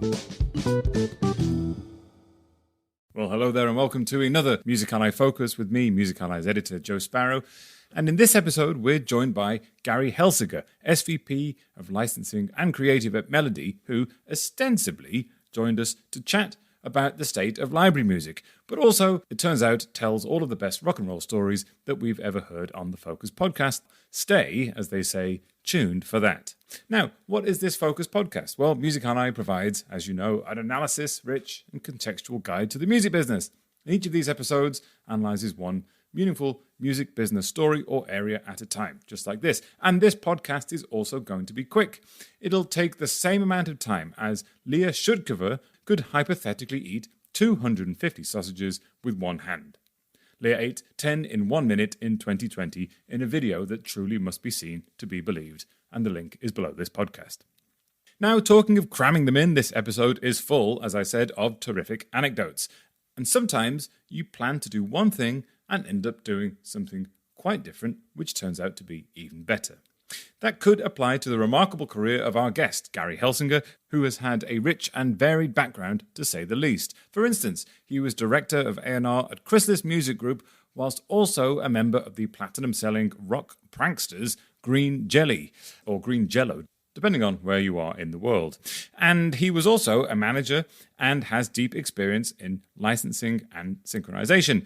Well, hello there and welcome to another Music Ally Focus with me, Music Ally's editor, Joe Sparrow. And in this episode, we're joined by Gary Helsinger, SVP of Licensing and Creative at Melodie, who ostensibly joined us to chat about the state of library music, but also, it turns out, tells all of the best rock and roll stories that we've ever heard on the Focus podcast. Stay, as they say, tuned for that. Now, what is this Focus podcast? Well, Music Ally provides, as you know, an analysis, rich and contextual guide to the music business. Each of these episodes analyzes one meaningful music business story or area at a time, just like this. And this podcast is also going to be quick. It'll take the same amount of time as Leah Shudkova could hypothetically eat 250 sausages with one hand. Leah ate 10 in 1 minute in 2020 in a video that truly must be seen to be believed, and the link is below this podcast. Now, talking of cramming them in, this episode is full, as I said, of terrific anecdotes. And sometimes you plan to do one thing and end up doing something quite different, which turns out to be even better. That could apply to the remarkable career of our guest, Gary Helsinger, who has had a rich and varied background, to say the least. For instance, he was director of A&R at Chrysalis Music Group, whilst also a member of the platinum-selling rock pranksters Green Jellÿ, or Green Jellÿ, depending on where you are in the world. And he was also a manager and has deep experience in licensing and synchronization.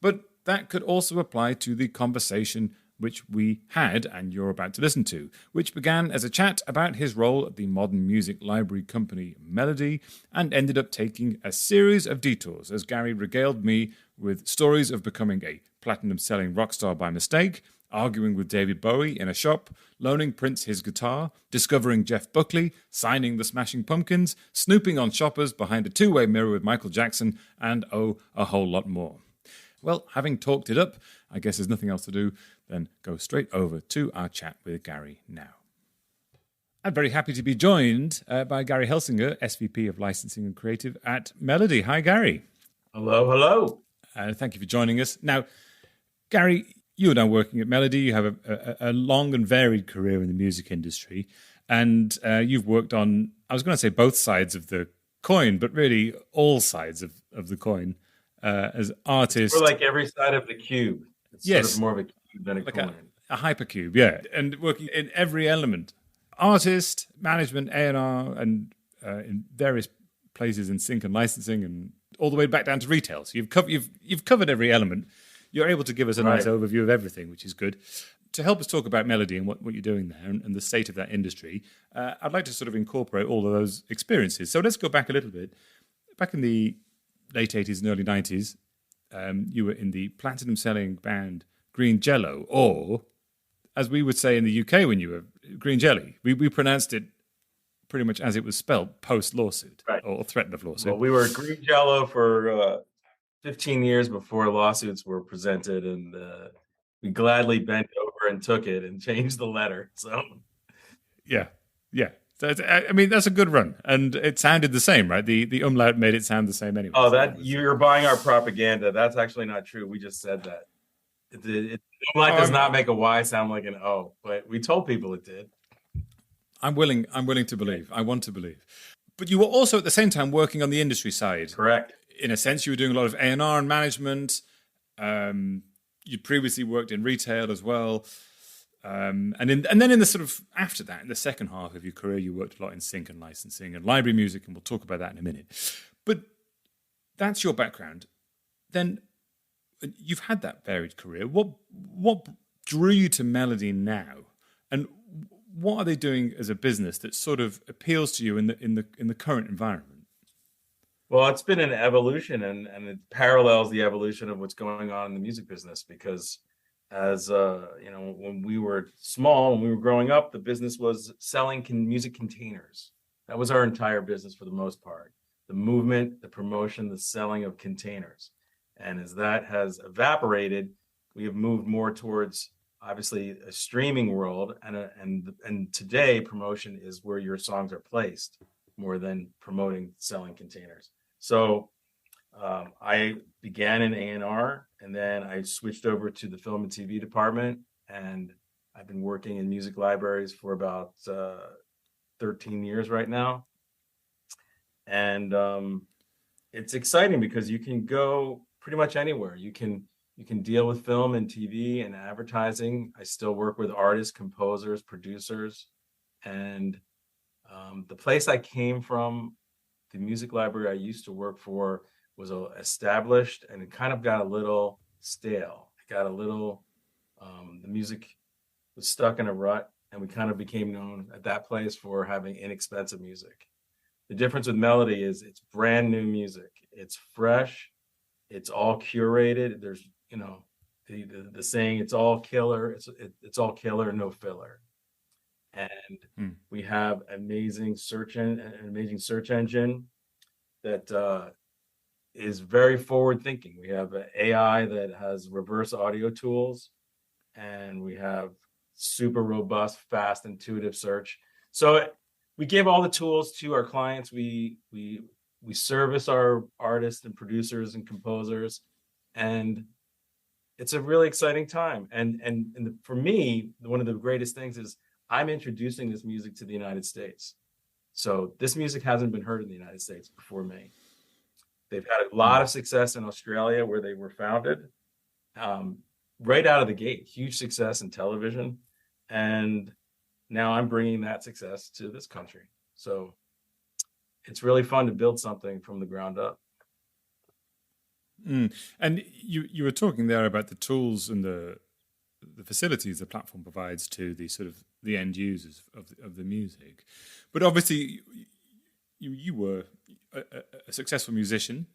But that could also apply to the conversation which we had and you're about to listen to, which began as a chat about his role at the modern music library company Melodie and ended up taking a series of detours as Gary regaled me with stories of becoming a platinum-selling rock star by mistake, arguing with David Bowie in a shop, loaning Prince his guitar, discovering Jeff Buckley, signing the Smashing Pumpkins, snooping on shoppers behind a two-way mirror with Michael Jackson, and a whole lot more. Well, having talked it up, I guess there's nothing else to do than go straight over to our chat with Gary now. I'm very happy to be joined by Gary Helsinger, SVP of Licensing and Creative at Melodie. Hi, Gary. Hello. Thank you for joining us. Now, Gary, you are now working at Melodie. You have a long and varied career in the music industry, and you've worked on, I was going to say both sides of the coin, but really all sides of the coin. As artist, or like every side of the cube. It's yes, sort of more of a cube than a like coin. A hypercube, yeah, and working in every element: artist, management, A&R, and in various places in sync and licensing, and all the way back down to retail. So you've covered every element. You're able to give us a nice overview of everything, which is good. To help us talk about Melodie and what you're doing there and the state of that industry, I'd like to sort of incorporate all of those experiences. So let's go back a little bit. Back in the late 80s and early 90s, you were in the platinum-selling band Green Jellÿ, or, as we would say in the UK when you were Green Jellÿ, we pronounced it pretty much as it was spelled, post-lawsuit, or threat of lawsuit. Well, we were Green Jellÿ for 15 years before lawsuits were presented, and we gladly bent over and took it and changed the letter. So, yeah. I mean, that's a good run, and it sounded the same, right? The umlaut made it sound the same anyway. Oh, you're buying our propaganda. That's actually not true. We just said that. Umlaut does not make a Y sound like an O, but we told people it did. I'm willing to believe. I want to believe. But you were also at the same time working on the industry side. Correct. In a sense, you were doing a lot of A&R and management. You'd previously worked in retail as well. And then in the sort of after that, in the second half of your career, you worked a lot in sync and licensing and library music, and we'll talk about that in a minute. But that's your background. Then you've had that varied career. What drew you to Melodie now, and what are they doing as a business that sort of appeals to you in the current environment? Well, it's been an evolution, and it parallels the evolution of what's going on in the music business, because as when we were small, when we were growing up, the business was selling music containers. That was our entire business for the most part. The movement, the promotion, the selling of containers. And as that has evaporated, we have moved more towards obviously a streaming world, and today promotion is where your songs are placed more than promoting selling containers. So I began in A&R, and then I switched over to the film and TV department, and I've been working in music libraries for about 13 years right now. And it's exciting because you can go pretty much anywhere. You can deal with film and TV and advertising. I still work with artists, composers, producers, and the place I came from, the music library I used to work for, was established, and it kind of got a little stale. It got a little, the music was stuck in a rut, and we kind of became known at that place for having inexpensive music. The difference with Melodie is it's brand new music. It's fresh. It's all curated. There's, the saying, it's all killer. It's all killer, no filler. And we have an amazing search engine that is very forward thinking. We have an AI that has reverse audio tools, and we have super robust, fast, intuitive search. So we give all the tools to our clients. We service our artists and producers and composers, and it's a really exciting time. And for me, one of the greatest things is I'm introducing this music to the United States. So this music hasn't been heard in the United States before me. They've had a lot of success in Australia, where they were founded. Right out of the gate, huge success in television. And now I'm bringing that success to this country. So it's really fun to build something from the ground up. And you were talking there about the tools and the facilities the platform provides to the sort of the end users of the music. But obviously you were a successful musician.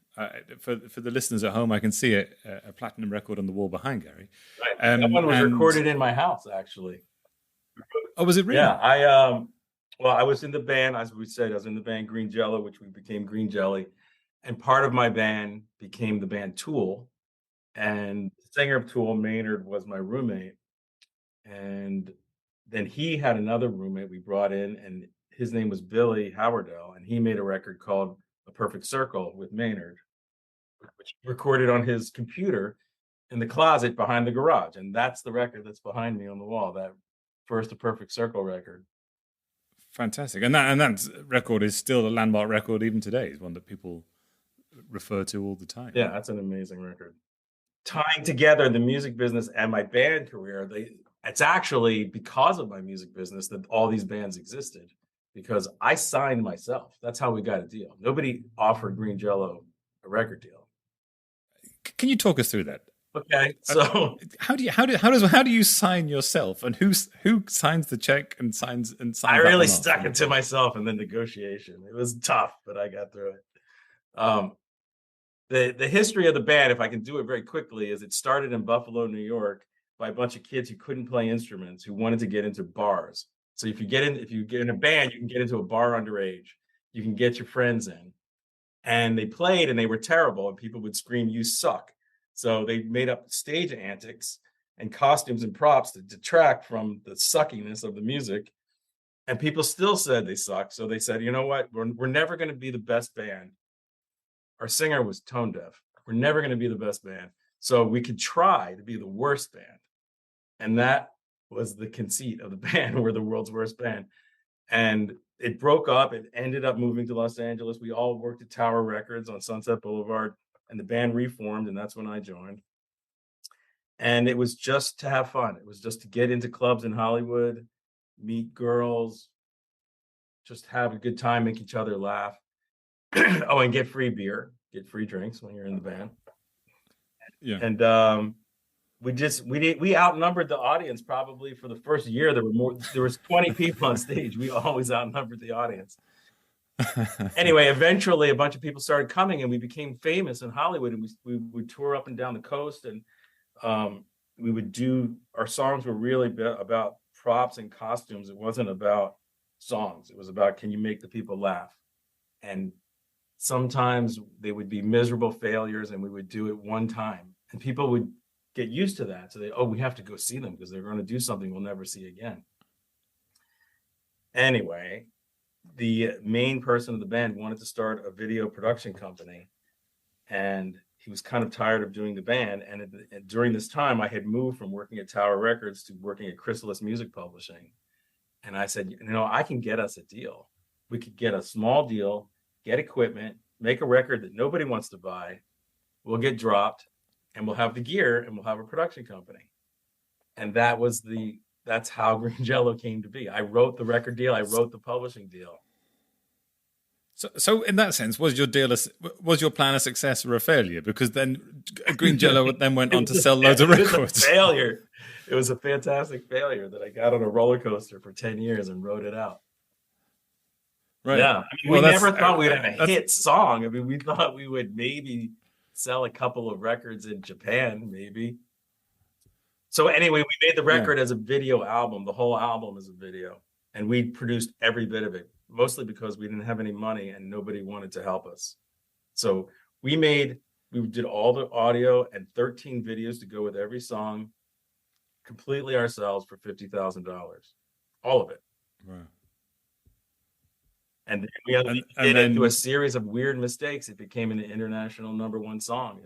For the listeners at home, I can see a platinum record on the wall behind Gary. Right. That one was recorded in my house, actually. Oh, was it really? Yeah, I was in the band, as we said, I was in the band Green Jellÿ, which we became Green Jellÿ. And part of my band became the band Tool. And the singer of Tool, Maynard, was my roommate. And then he had another roommate we brought in, and his name was Billy Howardell. And he made a record called A Perfect Circle with Maynard, which he recorded on his computer in the closet behind the garage. And that's the record that's behind me on the wall, that first A Perfect Circle record. Fantastic. And that record is still a landmark record even today. It's one that people refer to all the time. Yeah, that's an amazing record. Tying together the music business and my band career, it's actually because of my music business that all these bands existed, because I signed myself. That's how we got a deal. Nobody offered Green Jellÿ a record deal. Can you talk us through that? Okay, so how do you sign yourself, and who signs the check and signs? I really stuck it to myself in the negotiation. It was tough, but I got through it. The history of the band, if I can do it very quickly, is it started in Buffalo, New York, by a bunch of kids who couldn't play instruments, who wanted to get into bars. So if you get in a band, you can get into a bar underage. You can get your friends in. And they played, and they were terrible, and people would scream, "You suck." So they made up stage antics and costumes and props to detract from the suckiness of the music. And people still said they sucked. So they said, you know what? We're never going to be the best band. Our singer was tone deaf. We're never going to be the best band. So we could try to be the worst band. And that was the conceit of the band. We're the world's worst band. And it broke up. It ended up moving to Los Angeles. We all worked at Tower Records on Sunset Boulevard, and the band reformed, and that's when I joined. And it was just to have fun. It was just to get into clubs in Hollywood, meet girls, just have a good time, make each other laugh. Oh, and get free beer, get free drinks when you're in the band. Yeah. And we outnumbered the audience probably for the first year. There was 20 people on stage. We always outnumbered the audience. Anyway, eventually a bunch of people started coming, and we became famous in Hollywood, and we would tour up and down the coast, and we would do, our songs were really about props and costumes. It wasn't about songs. It was about, can you make the people laugh? And sometimes they would be miserable failures, and we would do it one time, and people would get used to that. So we have to go see them because they're going to do something we'll never see again. Anyway, the main person of the band wanted to start a video production company, and he was kind of tired of doing the band. And during this time, I had moved from working at Tower Records to working at Chrysalis Music Publishing. And I said, I can get us a deal. We could get a small deal, get equipment, make a record that nobody wants to buy. We'll get dropped, and we'll have the gear, and we'll have a production company. And that's how Green Jellÿ came to be. I wrote the record deal. I wrote the publishing deal. So in that sense, was your plan a success or a failure? Because then Green Jellÿ then went on to sell loads of records. It was a failure. It was a fantastic failure that I got on a roller coaster for 10 years and wrote it out. Right. Yeah. I mean, we never thought we'd have a hit song. I mean, we thought we would maybe sell a couple of records in Japan, maybe. So anyway, we made the record as a video album. The whole album is a video. And we produced every bit of it, mostly because we didn't have any money and nobody wanted to help us. So we did all the audio and 13 videos to go with every song completely ourselves for $50,000. All of it. Right. And we did it through a series of weird mistakes. It became an international #1 song.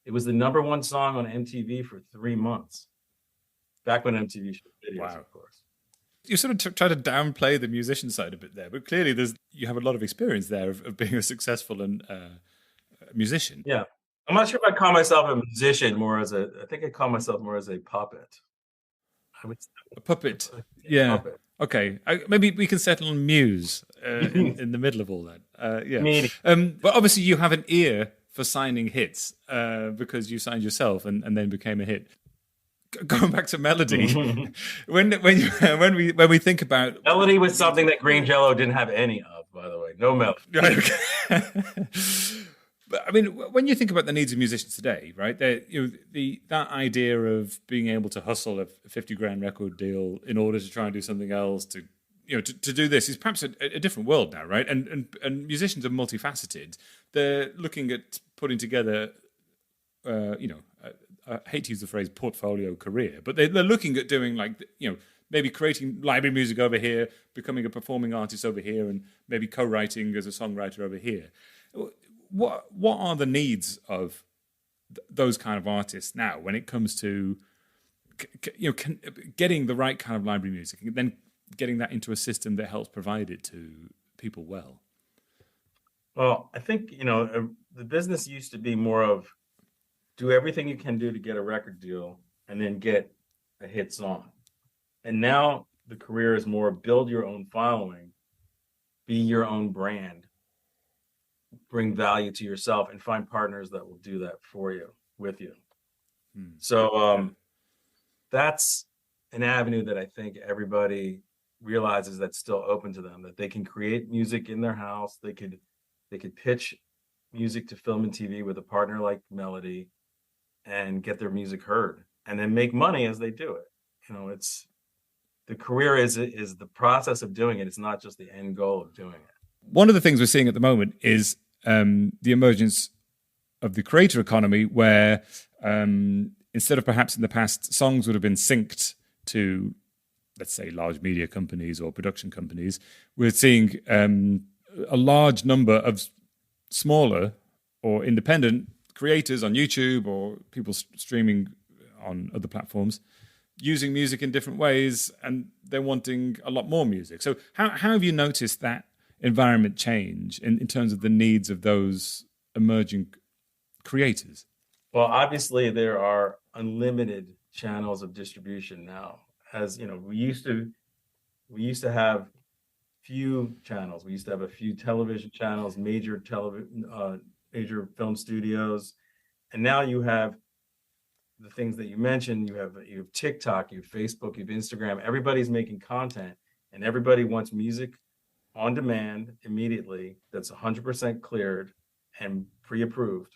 It was the #1 song on MTV for 3 months. Back when MTV showed videos, of course. You sort of try to downplay the musician side a bit there, but clearly you have a lot of experience there of being a successful musician. Yeah. I'm not sure if I call myself a musician I think I call myself more as a puppet. A puppet. Yeah. Puppet. Okay. Maybe we can settle on muse in the middle of all that. Yeah. But obviously you have an ear for signing hits because you signed yourself and then became a hit. Going back to Melodie, when we think about Melodie was something that Green Jellÿ didn't have any of, by the way. No Melodie. But I mean, when you think about the needs of musicians today, right? That idea of being able to hustle a $50,000 record deal in order to try and do something else to do this is perhaps a different world now, right? And musicians are multifaceted. They're looking at putting together, I hate to use the phrase portfolio career, but they're looking at doing maybe creating library music over here, becoming a performing artist over here, and maybe co-writing as a songwriter over here. What are the needs of those kind of artists now when it comes to getting the right kind of library music and then getting that into a system that helps provide it to people well? Well, I think, the business used to be more of do everything you can do to get a record deal and then get a hit song. And now the career is more build your own following, be your own brand, bring value to yourself, and find partners that will do that for you, with you. So that's an avenue that I think everybody realizes that's still open to them, that they can create music in their house. They could pitch music to film and TV with a partner like Melodie and get their music heard and then make money as they do it. It's the career is the process of doing it. It's not just the end goal of doing it. One of the things we're seeing at the moment is the emergence of the creator economy, where instead of perhaps in the past songs would have been synced to, let's say, large media companies or production companies, we're seeing a large number of smaller or independent creators on YouTube or people streaming on other platforms using music in different ways, and they're wanting a lot more music. So how have you noticed that environment change in terms of the needs of those emerging creators? Well, obviously there are unlimited channels of distribution now. As we used to have few channels. We used to have a few television channels, major film studios, and now you have the things that you mentioned. You have TikTok, you have Facebook, you have Instagram. Everybody's making content, and everybody wants music on demand immediately that's 100% cleared and pre-approved,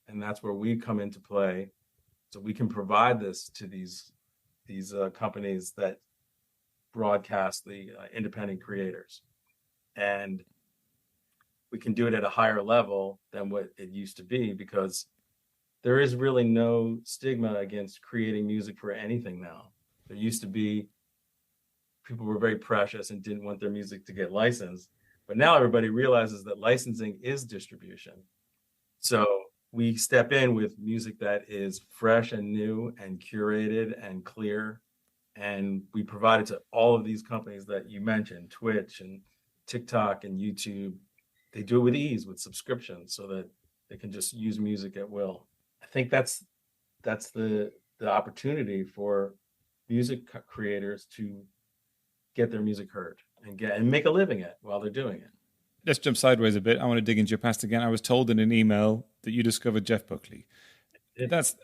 and that's where we come into play. So we can provide this to these companies that broadcast the independent creators, and we can do it at a higher level than what it used to be, because there is really no stigma against creating music for anything now. There used to be people were very precious and didn't want their music to get licensed, but now everybody realizes that licensing is distribution. So we step in with music that is fresh and new and curated and clear, and we provide it to all of these companies that you mentioned, Twitch and TikTok and YouTube. they do it with ease with subscriptions so that they can just use music at will. I think that's the opportunity for music creators to get their music heard and make a living at while they're doing it. Let's jump sideways a bit. I want to dig into your past again. I was told in an email that you discovered Jeff Buckley. That's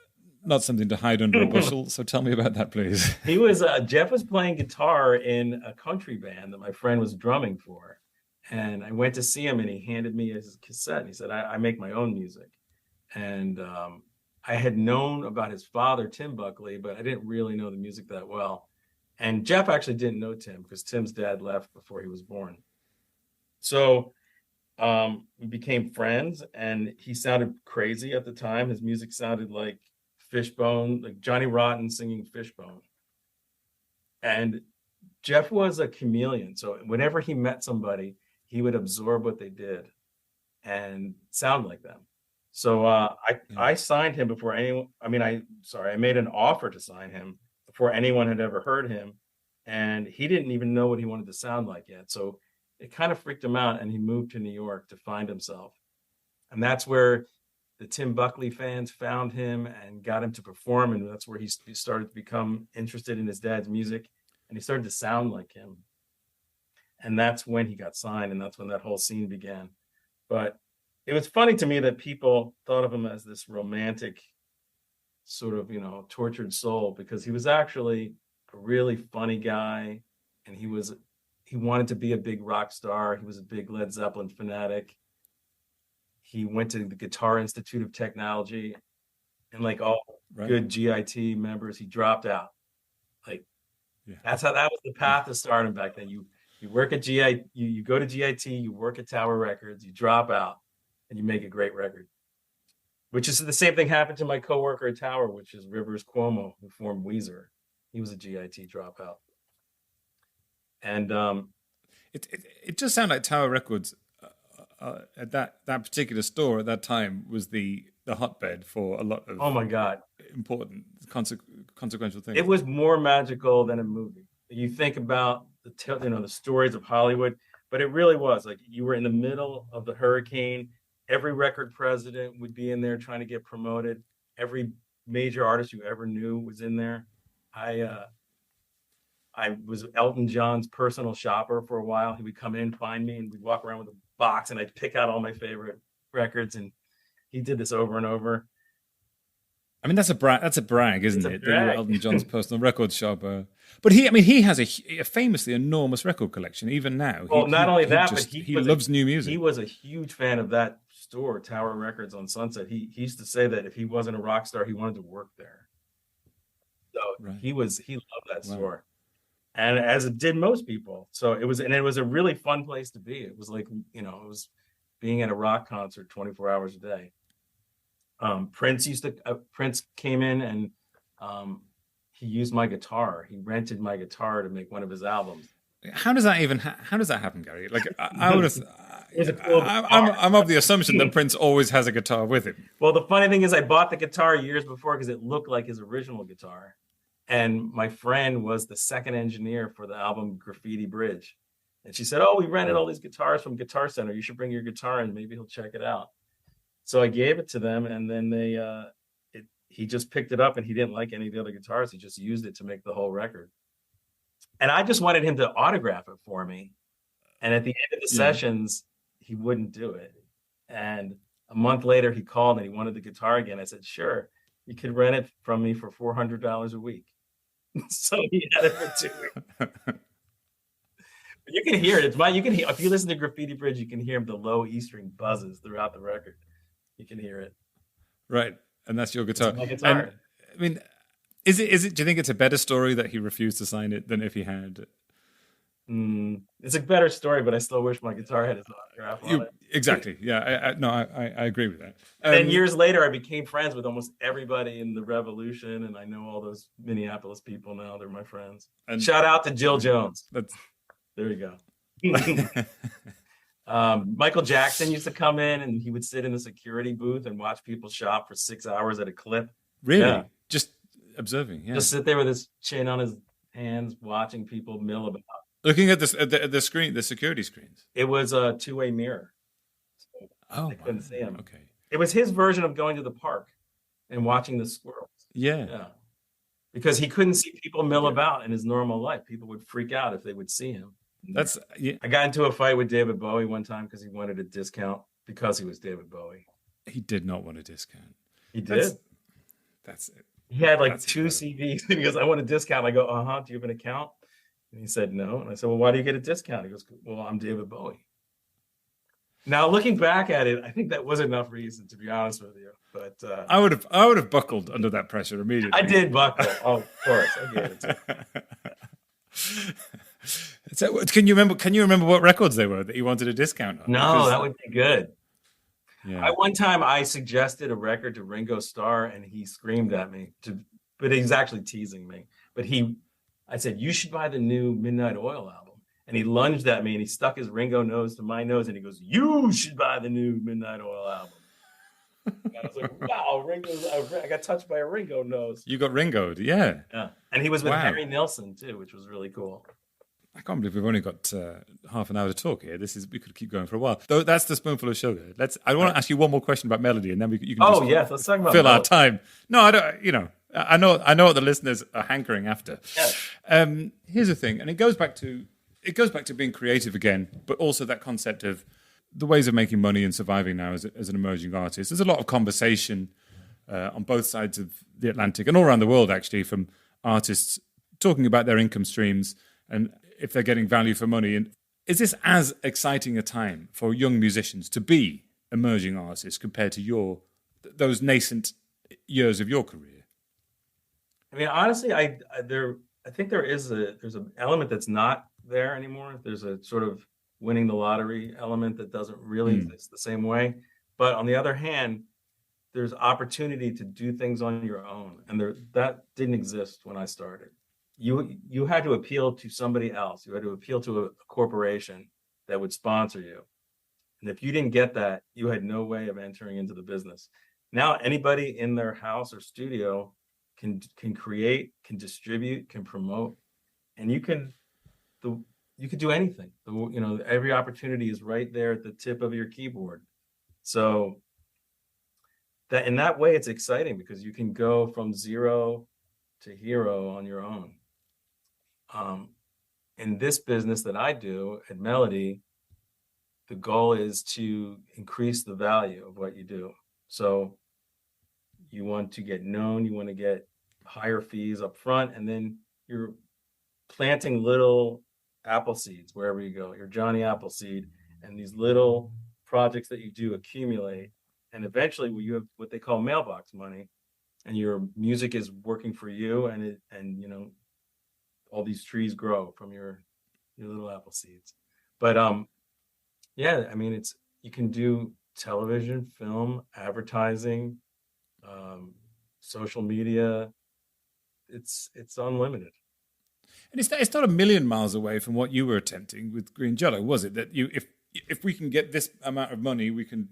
not something to hide under a bushel. So tell me about that, please. He was Jeff was playing guitar in a country band that my friend was drumming for, and I went to see him, and he handed me his cassette. And he said, "I make my own music," and I had known about his father, Tim Buckley, but I didn't really know the music that well. And Jeff actually didn't know Tim because Tim's dad left before he was born. So we became friends, and he sounded crazy at the time. His music sounded like Fishbone, like Johnny Rotten singing Fishbone. And Jeff was a chameleon. So whenever he met somebody, he would absorb what they did and sound like them. So I signed him before anyone, I made an offer to sign him before anyone had ever heard him. And he didn't even know what he wanted to sound like yet. So it kind of freaked him out, and he moved to New York to find himself. And that's where the Tim Buckley fans found him and got him to perform. And that's where he started to become interested in his dad's music, and he started to sound like him. And that's when he got signed, and that's when that whole scene began. But it was funny to me that people thought of him as this romantic sort of, tortured soul, because he was actually a really funny guy, and he wanted to be a big rock star. He was a big Led Zeppelin fanatic. He went to the Guitar Institute of Technology, and like all good GIT members, he dropped out. That's how that was the path to stardom back then. You work at GIT, you go to GIT, you work at Tower Records, you drop out, and you make a great record. Which is the same thing happened to my coworker at Tower, which is Rivers Cuomo, who formed Weezer. He was a GIT dropout. And it just sounded like Tower Records at that particular store at that time was the hotbed for a lot of important consequential things. It was more magical than a movie. You think about the stories of Hollywood, but it really was like you were in the middle of the hurricane. Every record president would be in there trying to get promoted. Every major artist you ever knew was in there. I was Elton John's personal shopper for a while. He would come in, find me, and we'd walk around with a box, and I'd pick out all my favorite records. And he did this over and over. I mean, that's a brag, isn't it? That you were Elton John's personal record shopper. But he has a famously enormous record collection, even now. Well, not only that, but he loves new music. He was a huge fan of that store, Tower Records on Sunset. He used to say that if he wasn't a rock star, he wanted to work there. So he loved that store. And as it did most people. So it was a really fun place to be. It was like, it was being at a rock concert 24 hours a day. Prince came in and he used my guitar. He rented my guitar to make one of his albums. How does that happen, Gary? Like I would have. I'm of the assumption that Prince always has a guitar with him. Well, the funny thing is, I bought the guitar years before because it looked like his original guitar. And my friend was the second engineer for the album Graffiti Bridge. And she said, "Oh, we rented all these guitars from Guitar Center. You should bring your guitar in. Maybe he'll check it out." So I gave it to them, and then he just picked it up, and he didn't like any of the other guitars. He just used it to make the whole record. And I just wanted him to autograph it for me. And at the end of the sessions, he wouldn't do it. And a month later, he called and he wanted the guitar again. I said, "Sure, you could rent it from me for $400 a week." So he had it for 2 weeks. You can hear it. If you listen to Graffiti Bridge, you can hear the low E string buzzes throughout the record. You can hear it. Right. And that's your guitar. It's my guitar. And, I mean, is it, do you think it's a better story that he refused to sign it than if he had? It's a better story, but I still wish my guitar had his autograph on it. Exactly. Yeah. I agree with that. Then years later, I became friends with almost everybody in the Revolution, and I know all those Minneapolis people now. They're my friends. And shout out to Jill Jones. There you go. Michael Jackson used to come in, and he would sit in the security booth and watch people shop for 6 hours at a clip. Really? Yeah. Just observing. Yeah. Just sit there with his chin on his hands, watching people mill about. Looking at the screen, the security screens. It was a two-way mirror. Oh, They couldn't see him. Okay. It was his version of going to the park and watching the squirrels. Yeah. Yeah. Because he couldn't see people mill about in his normal life. People would freak out if they would see him. That's yeah. I got into a fight with David Bowie one time because he wanted a discount because he was David Bowie. He did not want a discount. He did. That's it. He had like That's 2 CDs. He goes, I want a discount. I go, do you have an account? And he said, no. And I said, well, why do you get a discount? He goes, well, I'm David Bowie. Now, looking back at it, I think that was enough reason, to be honest with you. But I would have buckled under that pressure immediately. I did buckle. Oh, of course, I gave it to him. So, can you remember what records they were that you wanted a discount on? No, that would be good. Yeah. One time I suggested a record to Ringo Starr and he screamed at me, but he's actually teasing me. But I said, you should buy the new Midnight Oil album. And he lunged at me and he stuck his Ringo nose to my nose and he goes, you should buy the new Midnight Oil album. And I was like, wow, I got touched by a Ringo nose. You got Ringo'd, yeah. Yeah. And he was with Harry Nilsson too, which was really cool. I can't believe we've only got half an hour to talk here. We could keep going for a while. Though that's the spoonful of sugar. I want to ask you one more question about Melodie, and then you can yes, let's talk about fill Melodie. our time. No, I don't. I know what the listeners are hankering after. Yeah. Here's the thing, and it goes back to being creative again, but also that concept of the ways of making money and surviving now as an emerging artist. There's a lot of conversation on both sides of the Atlantic and all around the world, actually, from artists talking about their income streams and if they're getting value for money. And is this as exciting a time for young musicians to be emerging artists compared to those nascent years of your career? I mean, honestly, I think there's an element that's not there anymore. There's a sort of winning the lottery element that doesn't really exist the same way. But on the other hand, there's opportunity to do things on your own, and that didn't exist when I started. You had to appeal to somebody else. You had to appeal to a corporation that would sponsor you. And if you didn't get that, you had no way of entering into the business. Now, anybody in their house or studio can create, can distribute, can promote, and you can do anything. Every opportunity is right there at the tip of your keyboard. So that in that way, it's exciting because you can go from zero to hero on your own. In this business that I do at Melodie, the goal is to increase the value of what you do. So you want to get known, you want to get higher fees up front, and then you're planting little apple seeds wherever you go. You're Johnny Appleseed, and these little projects that you do accumulate, and eventually you have what they call mailbox money, and your music is working for you, and all these trees grow from your little apple seeds. But yeah, I mean, you can do television, film, advertising, social media. It's unlimited. And it's not a million miles away from what you were attempting with Green Jellÿ, was it? That if we can get this amount of money, we can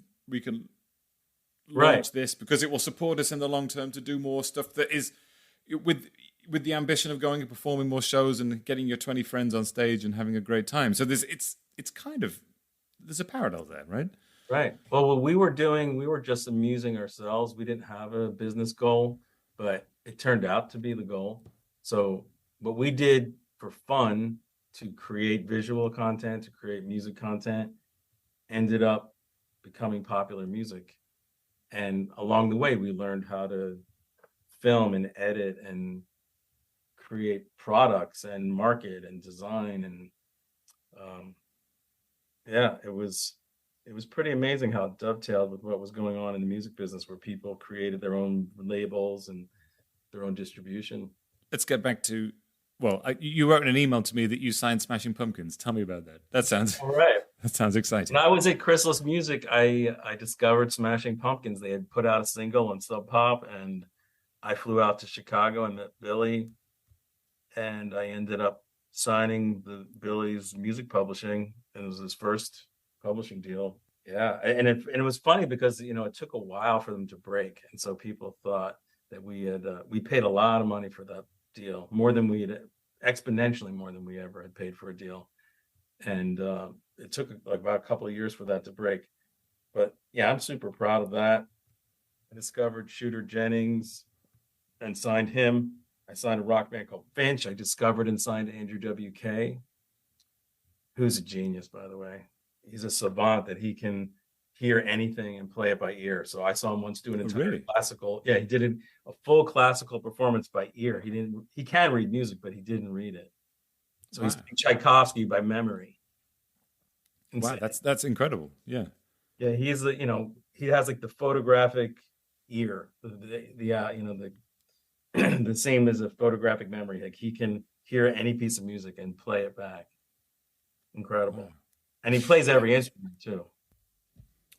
launch this because it will support us in the long term to do more stuff that is with the ambition of going and performing more shows and getting your 20 friends on stage and having a great time. So there's a parallel there, right? Right. Well, what we were just amusing ourselves. We didn't have a business goal, but it turned out to be the goal. So what we did for fun to create visual content, to create music content, ended up becoming popular music. And along the way, we learned how to film and edit and create products and market and design. And it was pretty amazing how it dovetailed with what was going on in the music business, where people created their own labels and their own distribution. Let's get back to, you wrote in an email to me that you signed Smashing Pumpkins. Tell me about that. That sounds all right. That sounds exciting. When I was at Chrysalis Music, I discovered Smashing Pumpkins. They had put out a single on Sub Pop, and I flew out to Chicago and met Billy, and I ended up signing Billy's music publishing, and it was his first publishing deal. Yeah, and it was funny because it took a while for them to break, and so people thought that we paid a lot of money for that deal, exponentially more than we ever had paid for a deal, and it took about a couple of years for that to break. But yeah, I'm super proud of that. I discovered Shooter Jennings and signed him. I signed a rock band called Finch. I discovered and signed Andrew WK, who's a genius, by the way. He's a savant that he can hear anything and play it by ear. So I saw him once do an entire classical. Yeah, he did a full classical performance by ear. He can read music, but he didn't read it. So he's Tchaikovsky by memory. Wow, that's incredible. Yeah. Yeah, he has like the photographic ear. The same as a photographic memory. Like he can hear any piece of music and play it back. Incredible. Wow. And he plays every instrument too.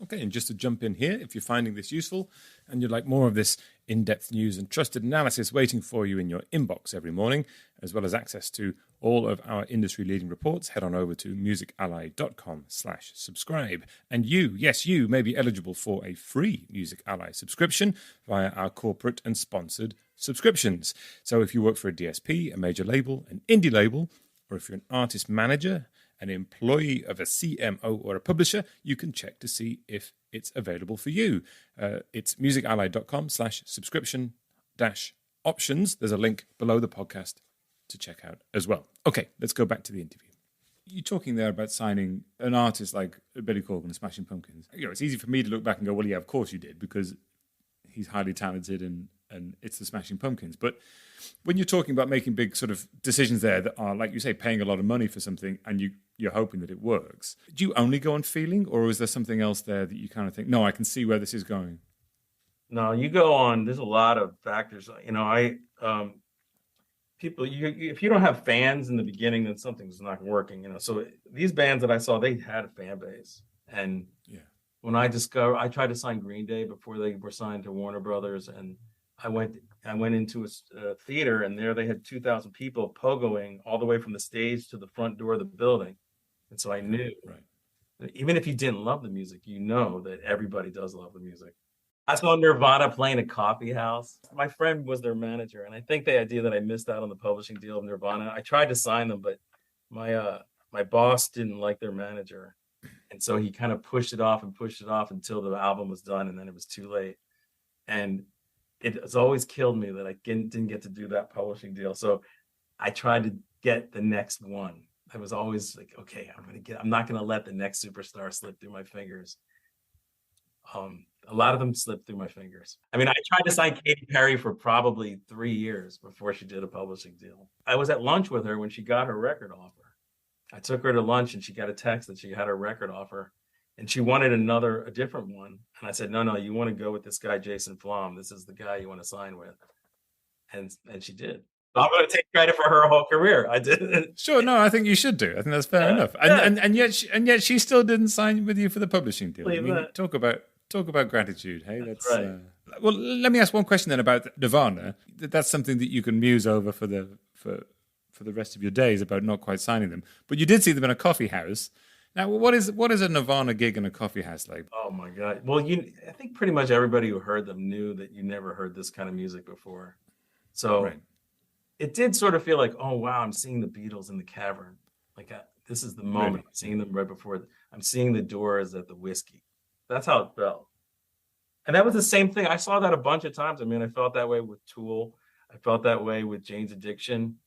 Okay, and just to jump in here, if you're finding this useful and you'd like more of this in-depth news and trusted analysis waiting for you in your inbox every morning, as well as access to all of our industry-leading reports, head on over to musically.com/subscribe. And you, yes, you may be eligible for a free Music Ally subscription via our corporate and sponsored subscriptions. So if you work for a DSP, a major label, an indie label, or if you're an artist manager, an employee of a CMO or a publisher, you can check to see if it's available for you. It's musically.com/subscription-options. There's a link below the podcast to check out as well. Okay, let's go back to the interview. You're talking there about signing an artist like Billy Corgan and Smashing Pumpkins. It's easy for me to look back and go, well, yeah, of course you did, because he's highly talented and it's the Smashing Pumpkins. But when you're talking about making big sort of decisions there that are, like you say, paying a lot of money for something and you're hoping that it works, do you only go on feeling, or is there something else there that you kind of think, no, I can see where this is going? No, you go on. There's a lot of factors. People, if you don't have fans in the beginning, then something's not working. So these bands that I saw, they had a fan base, and when I tried to sign Green Day before they were signed to Warner Brothers, and I went into a theater, and there they had 2,000 people pogoing all the way from the stage to the front door of the building. And so I knew, that even if you didn't love the music, you know that everybody does love the music. I saw Nirvana playing a coffee house. My friend was their manager, and I think the idea that I missed out on the publishing deal of Nirvana, I tried to sign them, but my boss didn't like their manager. And so he kind of pushed it off until the album was done, and then it was too late. And it has always killed me that I didn't get to do that publishing deal. So I tried to get the next one. I was always like, okay, I'm not going to let the next superstar slip through my fingers. A lot of them slipped through my fingers. I mean, I tried to sign Katy Perry for probably 3 years before she did a publishing deal. I was at lunch with her when she got her record offer. I took her to lunch and she got a text that she had her record offer. And she wanted a different one. And I said, no, you want to go with this guy, Jason Flom. This is the guy you want to sign with. And she did. I'm going to take credit for her whole career. I did. Sure, no, I think you should do. I think that's fair enough. And yet she still didn't sign with you for the publishing deal. I mean, talk about gratitude. Hey, that's right. Well, let me ask one question then about Nirvana. That's something that you can muse over for the rest of your days about not quite signing them. But you did see them in a coffee house. Now, what is a Nirvana gig in a coffee house like? Oh my God! Well, I think pretty much everybody who heard them knew that you never heard this kind of music before. So it did sort of feel like, oh wow, I'm seeing the Beatles in the cavern. Like this is the moment. Really? I'm seeing them right before. I'm seeing the Doors at the Whiskey. That's how it felt. And that was the same thing. I saw that a bunch of times. I mean, I felt that way with Tool. I felt that way with Jane's Addiction.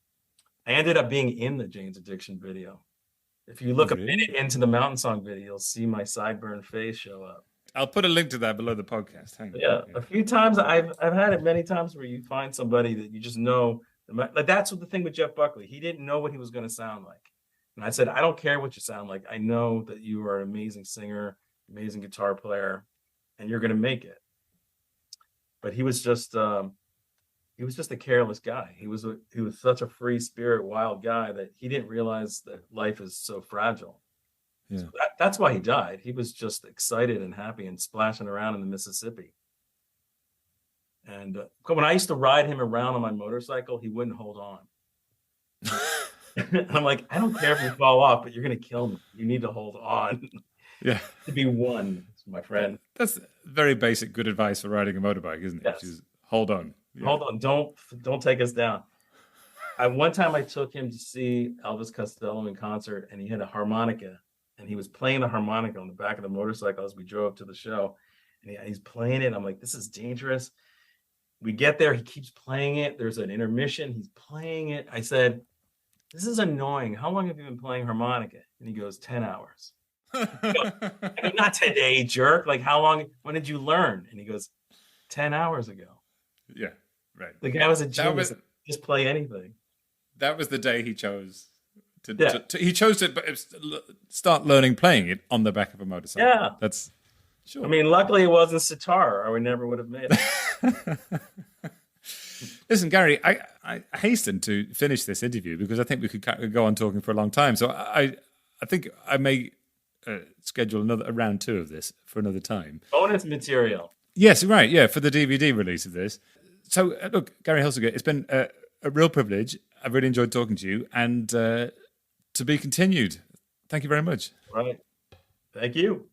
I ended up being in the Jane's Addiction video. If you look a minute into the Mountain Song video, you'll see my sideburn face show up. I'll put a link to that below the podcast. Hang on. A few times I've had it many times where you find somebody that you just know. Like that's what the thing with Jeff Buckley. He didn't know what he was going to sound like, and I said, I don't care what you sound like. I know that you are an amazing singer, amazing guitar player, and you're going to make it. But he was just a careless guy. He was such a free spirit, wild guy that he didn't realize that life is so fragile. Yeah. So that's why he died. He was just excited and happy and splashing around in the Mississippi. And when I used to ride him around on my motorcycle, he wouldn't hold on. I'm like, I don't care if you fall off, but you're going to kill me. You need to hold on. Yeah. To be one, my friend. That's very basic good advice for riding a motorbike, isn't it? Yes. Just hold on. Yeah. Hold on. Don't take us down. One time I took him to see Elvis Costello in concert, and he had a harmonica and he was playing the harmonica on the back of the motorcycle as we drove to the show. And he's playing it. I'm like, this is dangerous. We get there. He keeps playing it. There's an intermission. He's playing it. I said, this is annoying. How long have you been playing harmonica? And he goes, 10 hours. I go, not today, jerk. Like, how long? When did you learn? And he goes, 10 hours ago. Yeah, right. The guy was a genius. Just play anything. That was the day he chose he chose to start learning playing it on the back of a motorcycle. Yeah. That's sure. I mean, luckily it wasn't sitar, or we never would have made it. Listen, Gary, I hasten to finish this interview because I think we could go on talking for a long time. So I think I may schedule a round 2 of this for another time. Bonus material. Yes, right. Yeah, for the DVD release of this. So look, Gary Helsinger, it's been a real privilege. I've really enjoyed talking to you, and to be continued. Thank you very much. Right. Thank you.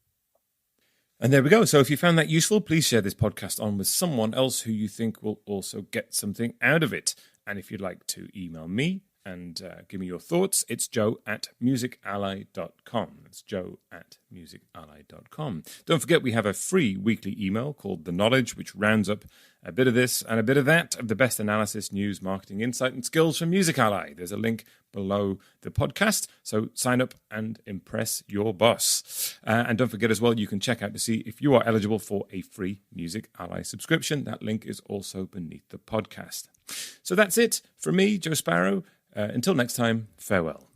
And there we go. So if you found that useful, please share this podcast on with someone else who you think will also get something out of it. And if you'd like to email me and give me your thoughts, it's joe@musically.com. That's joe@musically.com. Don't forget, we have a free weekly email called The Knowledge, which rounds up a bit of this and a bit of that, of the best analysis, news, marketing, insight, and skills from Music Ally. There's a link below the podcast, so sign up and impress your boss. And don't forget as well, you can check out to see if you are eligible for a free Music Ally subscription. That link is also beneath the podcast. So that's it from me, Joe Sparrow. Until next time, farewell.